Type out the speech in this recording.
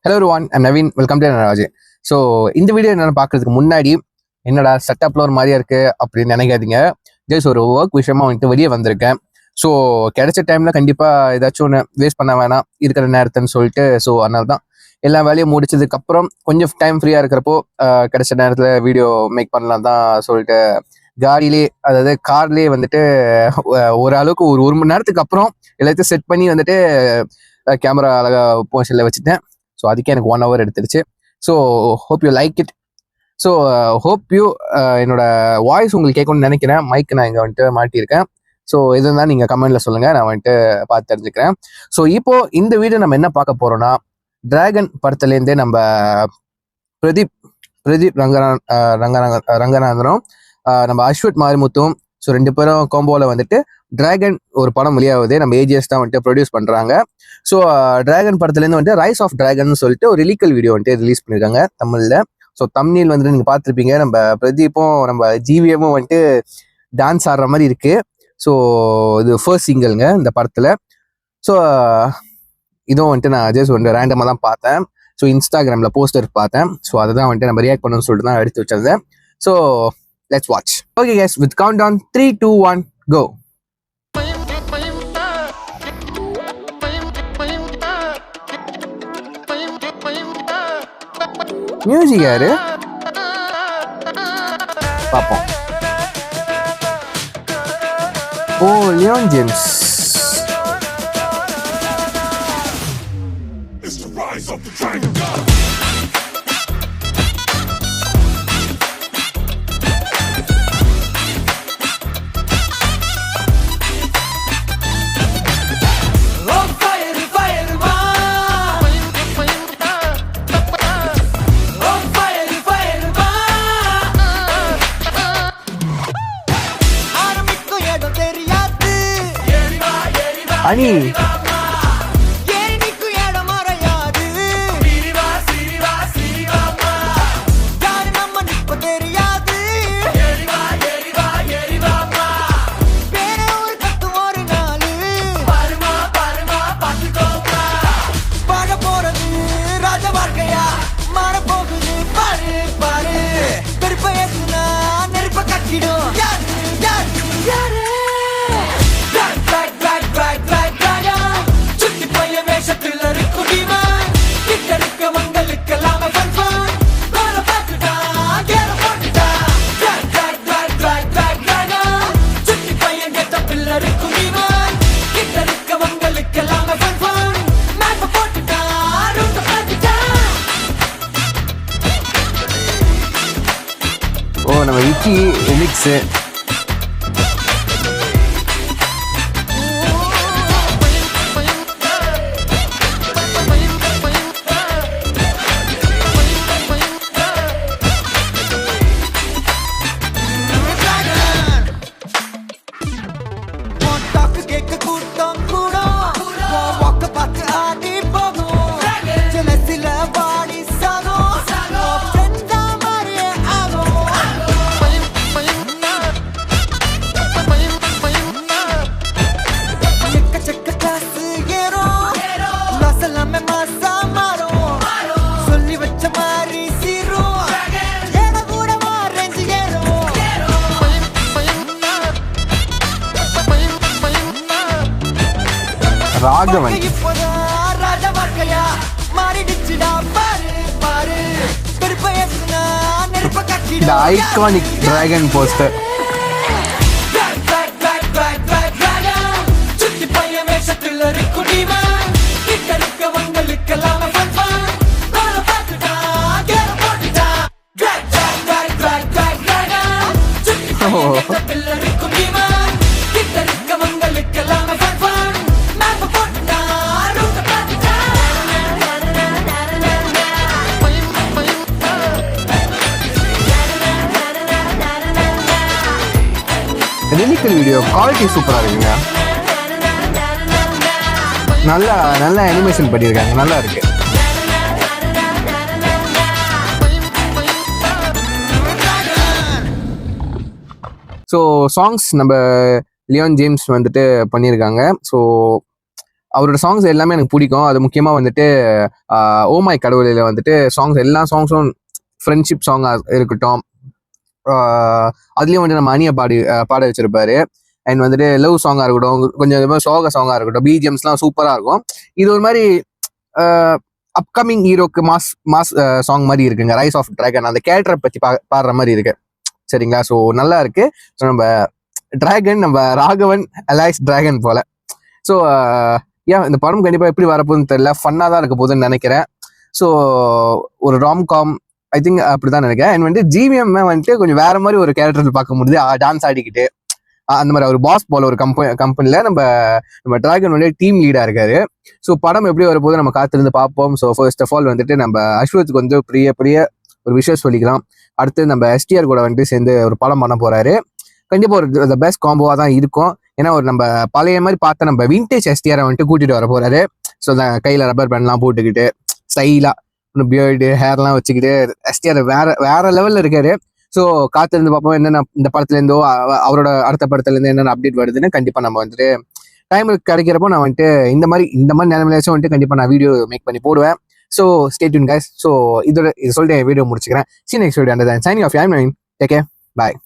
Hello one I'm Naveen, welcome to Raj. So இந்த video என்னென்னு பார்க்கறதுக்கு முன்னாடி என்னடா செட்டப்ல ஒரு மாதிரியா இருக்கு அப்படின்னு நினைக்காதீங்க. ஜஸ்ட் ஒரு ஒர்க் விஷயமா வந்துட்டு வெளியே வந்திருக்கேன். ஸோ கிடைச்ச டைம்ல கண்டிப்பா ஏதாச்சும் ஒன்று வேஸ்ட் பண்ண வேணாம் இருக்கிற நேரத்துன்னு சொல்லிட்டு, ஸோ அதனால தான் எல்லா வேலையும் முடிச்சதுக்கு அப்புறம் கொஞ்சம் டைம் ஃப்ரீயா இருக்கிறப்போ கிடைச்ச நேரத்துல வீடியோ மேக் பண்ணலாம் தான் சொல்லிட்டு காடியிலே, அதாவது கார்லேயே வந்துட்டு ஓரளவுக்கு ஒரு மணி நேரத்துக்கு அப்புறம் எல்லாத்தையும் செட் பண்ணி வந்துட்டு கேமரா அழகா போஷன்ல வச்சுட்டேன். ஸோ அதுக்கே எனக்கு 1 hour எடுத்துருச்சு. So hope you like it. So hope you என்னோட வாய்ஸ் உங்களுக்கு கேட்கணும்னு நினைக்கிறேன். மைக் நான் இங்கே வந்துட்டு மாட்டியிருக்கேன். ஸோ எது இருந்தால் நீங்கள் கமெண்ட்ல சொல்லுங்க, நான் வந்துட்டு பார்த்து தெரிஞ்சுக்கிறேன். ஸோ இப்போ இந்த வீடியோ நம்ம என்ன பார்க்க போறோம்னா, டிராகன் படத்துலேருந்தே நம்ம பிரதீப் ரங்கநாதனும் நம்ம அஸ்வத் மாரிமுத்தும், ஸோ 2 பேரும் காம்போவில் வந்துட்டு டிராகன் ஒரு படம் வெளியாகுது. நம்ம ஏஜிஎஸ் தான் வந்துட்டு ப்ரொடியூஸ் பண்ணுறாங்க. ஸோ டிராகன் படத்துலேருந்து வந்துட்டு ரைஸ் ஆஃப் டிராகன் சொல்லிட்டு ஒரு லிரிக்கல் வீடியோ வந்துட்டு ரிலீஸ் பண்ணியிருக்காங்க தமிழில். ஸோ தம்ப்நெயில் வந்துட்டு நீங்கள் பார்த்துருப்பீங்க, நம்ம பிரதீப்பும் நம்ம ஜிவிஎம்மும் வந்துட்டு டான்ஸ் ஆடுற மாதிரி இருக்கு. ஸோ இது ஃபர்ஸ்ட் சிங்கிள்ங்க இந்த படத்தில். ஸோ இதுவும் வந்துட்டு நான் ஜஸ்ட் வந்துட்டு ரேண்டமாக தான் பார்த்தேன். ஸோ இன்ஸ்டாகிராமில் போஸ்டர் பார்த்தேன். ஸோ அதை தான் வந்துட்டு நம்ம ரியாக்ட் பண்ணணும்னு சொல்லிட்டு தான் எடுத்து வச்சிருந்தேன். So let's watch. Okay guys, with countdown 3, 2, 1, go. Music யாரு பாப்போம். Oh, Leon James. It's the rise of the dragon. அனி நம்ம விக்கி ரிமிக்ஸ். ராகவன் இந்த iconic dragon poster. Lyrical video quality சூப்பராக இருக்குங்க. நல்ல அனிமேஷன் பண்ணியிருக்காங்க, நல்லா இருக்கு. ஸோ சாங்ஸ் நம்ம லியோன் ஜேம்ஸ் வந்துட்டு பண்ணியிருக்காங்க. ஸோ அவரோட சாங்ஸ் எல்லாமே எனக்கு பிடிக்கும். அது முக்கியமா வந்துட்டு ஓ மை கடவுளில் வந்துட்டு சாங்ஸ் எல்லா சாங்ஸும் ஃப்ரெண்ட்ஷிப் சாங்காக இருக்கட்டும், அதுலேயும் வந்துட்டு நம்ம அணியை பாட வச்சிருப்பாரு. அண்ட் வந்துட்டு லவ் சாங்காக இருக்கட்டும், கொஞ்சம் சோக சாங்காக இருக்கட்டும், பிஜிஎம்ஸ்லாம் சூப்பராக இருக்கும். இது ஒரு மாதிரி அப்கமிங் ஹீரோக்கு மாஸ் மாஸ் சாங் மாதிரி இருக்குங்க. ரைஸ் ஆஃப் டிராகன் அந்த கேரக்டரை பற்றி பாடுற மாதிரி இருக்கு. சரிங்களா? ஸோ நல்லா இருக்கு. ஸோ நம்ம டிராகன், நம்ம ராகவன் அலைஸ் டிராகன் போல. ஸோ ஏன் இந்த படம் கண்டிப்பாக எப்படி வரப்போகுதுன்னு தெரியல, ஃபன்னாக தான் இருக்க போகுதுன்னு நினைக்கிறேன். ஸோ ஒரு ராம்காம் ஐ திங்க் அப்படிதான் நினைக்கிறேன். அண்ட் வந்துட்டு ஜிவிஎம் வந்துட்டு கொஞ்சம் வேற மாதிரி ஒரு கேரக்டர் பார்க்க முடியுது, டான்ஸ் ஆடிக்கிட்டு அந்த மாதிரி ஒரு பாஸ் போல ஒரு கம்பெனில நம்ம டிராகன் வந்து டீம் லீடா இருக்காரு. ஸோ படம் எப்படி வரப்போது நம்ம காத்திருந்து பார்ப்போம். ஸோ ஃபர்ஸ்ட் ஆஃப் ஆல் வந்துட்டு நம்ம அஸ்வத்துக்கு வந்து பெரிய ஒரு விஷயம் சொல்லிக்கலாம். அடுத்து நம்ம எஸ்டிஆர் கூட வந்துட்டு சேர்ந்து ஒரு படம் பண்ண போறாரு. கண்டிப்பா ஒரு பெஸ்ட் காம்போவா தான் இருக்கும். ஏன்னா ஒரு நம்ம பழைய மாதிரி பார்த்த நம்ம விண்டேஜ் எஸ்டிஆரை வந்துட்டு கூட்டிட்டு வர போறாரு. ஸோ கையில ரப்பர் பேண்ட்லாம் போட்டுக்கிட்டு ஸ்டைலா பியர்டு ஹேர்லாம் வச்சுக்கிட்டு எஸ்டிஆர் வேற லெவல்ல இருக்காரு. ஸோ காத்திருந்து பார்ப்போம் என்னென்ன இந்த படத்துல இருந்தோ அவரோட அடுத்த படத்துல இருந்து என்னென்ன அப்டேட் வருதுன்னு கண்டிப்பா நம்ம வந்துட்டு டைம் கிடைக்கிறப்போ நான் வந்துட்டு இந்த மாதிரி நிலைமையாச்சும் வந்துட்டு கண்டிப்பா நான் வீடியோ மேக் பண்ணி போடுவேன். So stay tune guys. So இது சொல்லிட்டு வீடியோ முடிச்சுக்கிறேன். See you next video. Signing off. I'm Naveen. Take care. Bye.